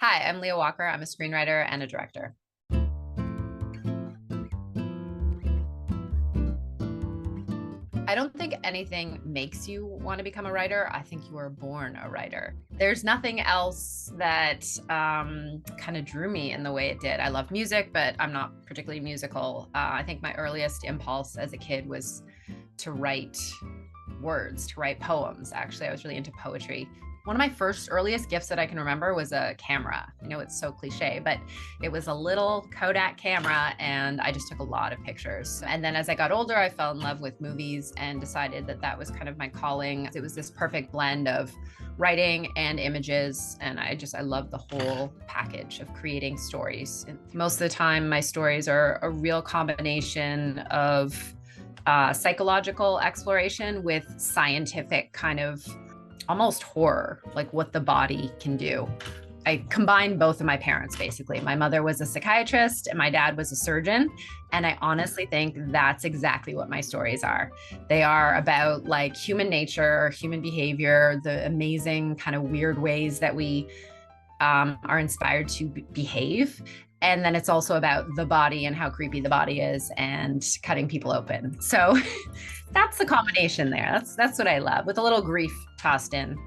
Hi, I'm Leah Walker. I'm a screenwriter and a director. I don't think anything makes you want to become a writer. I think you were born a writer. There's nothing else that kind of drew me in the way it did. I love music, but I'm not particularly musical. I think my earliest impulse as a kid was to write words, to write poems. Actually, I was really into poetry. One of my first earliest gifts that I can remember was a camera. I know it's so cliche, but it was a little Kodak camera and I just took a lot of pictures. And then as I got older, I fell in love with movies and decided that that was kind of my calling. It was this perfect blend of writing and images. And I love the whole package of creating stories. And most of the time, my stories are a real combination of psychological exploration with scientific kind of almost horror, like what the body can do. I combined both of my parents, basically. My mother was a psychiatrist and my dad was a surgeon. And I honestly think that's exactly what my stories are. They are about like human nature, human behavior, the amazing kind of weird ways that we are inspired to behave. And then it's also about the body and how creepy the body is and cutting people open. So that's the combination there. That's what I love, with a little grief tossed in.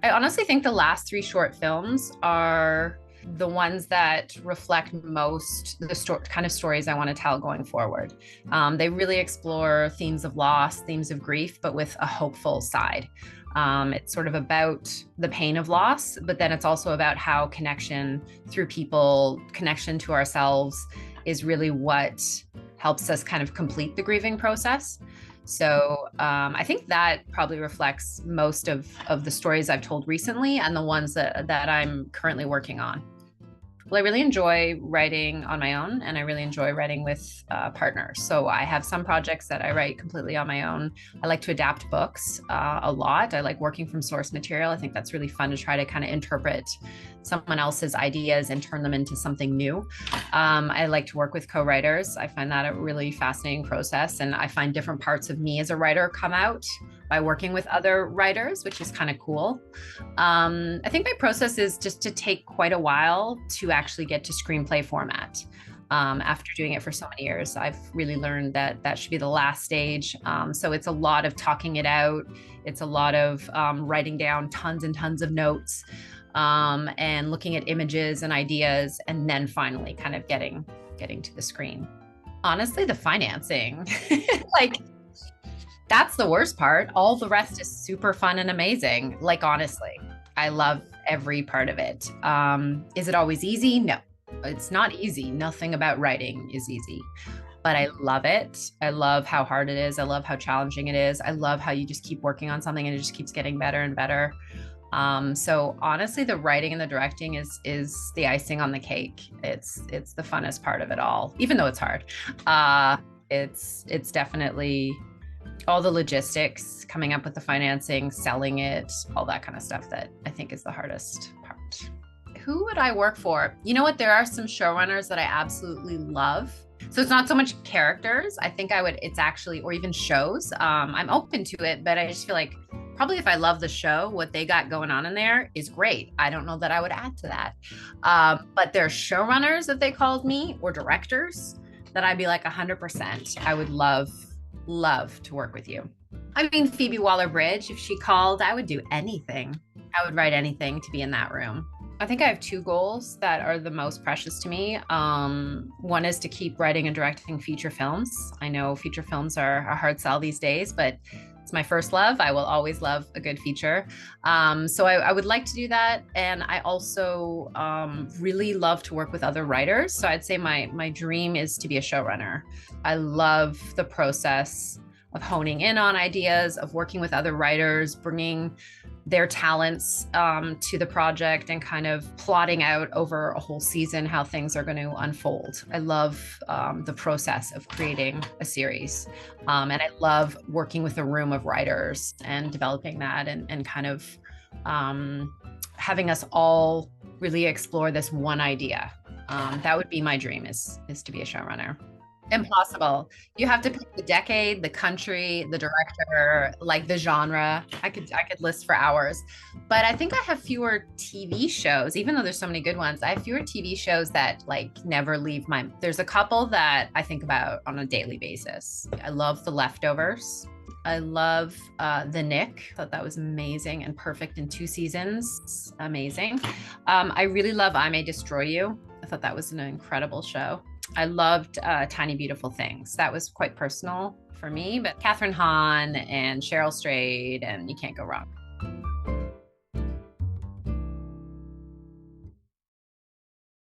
I honestly think the last three short films are the ones that reflect most the kind of stories I want to tell going forward. They really explore themes of loss, themes of grief, but with a hopeful side. It's sort of about the pain of loss, but then it's also about how connection through people, connection to ourselves is really what helps us kind of complete the grieving process. So I think that probably reflects most of the stories I've told recently and the ones that I'm currently working on. Well, I really enjoy writing on my own and I really enjoy writing with partners. So I have some projects that I write completely on my own. I like to adapt books a lot. I like working from source material. I think that's really fun to try to kind of interpret someone else's ideas and turn them into something new. I like to work with co-writers. I find that a really fascinating process. And I find different parts of me as a writer come out by working with other writers, which is kind of cool. I think my process is just to take quite a while to actually get to screenplay format. After doing it for so many years, I've really learned that that should be the last stage. So it's a lot of talking it out. It's a lot of writing down tons and tons of notes and looking at images and ideas, and then finally kind of getting to the screen. Honestly, the financing, like, that's the worst part. All the rest is super fun and amazing. Like, honestly, I love every part of it. Is it always easy? No, it's not easy. Nothing about writing is easy, but I love it. I love how hard it is. I love how challenging it is. I love how you just keep working on something and it just keeps getting better and better. So honestly, the writing and the directing is the icing on the cake. It's the funnest part of it all, even though it's hard. It's definitely all the logistics, coming up with the financing, selling it, all that kind of stuff that I think is the hardest part. Who would I work for? You know what? There are some showrunners that I absolutely love. So it's not so much characters. I think it's actually, or even shows. I'm open to it, but I just feel like probably if I love the show, what they got going on in there is great. I don't know that I would add to that. But there are showrunners, if they called me, or directors, that I'd be like 100%. I would love to work with you. I mean, Phoebe Waller-Bridge, if she called, I would do anything. I would write anything to be in that room. I think I have two goals that are the most precious to me. One is to keep writing and directing feature films. I know feature films are a hard sell these days, but it's my first love. I will always love a good feature. So I would like to do that. And I also really love to work with other writers. So I'd say my dream is to be a showrunner. I love the process of honing in on ideas, of working with other writers, bringing their talents to the project and kind of plotting out over a whole season how things are going to unfold. I love the process of creating a series. And I love working with a room of writers and developing that and kind of having us all really explore this one idea. That would be my dream, is to be a showrunner. Impossible. You have to pick the decade, the country, the director, like the genre. I could list for hours. But I think I have fewer TV shows, even though there's so many good ones. I have fewer TV shows that like never leave my. There's a couple that I think about on a daily basis. I love The Leftovers. I love The Nick. Thought that was amazing and perfect in 2 seasons. Amazing. I really love I May Destroy You. I thought that was an incredible show. I loved Tiny Beautiful Things. That was quite personal for me, but Catherine Hahn and Cheryl Strayed, and you can't go wrong.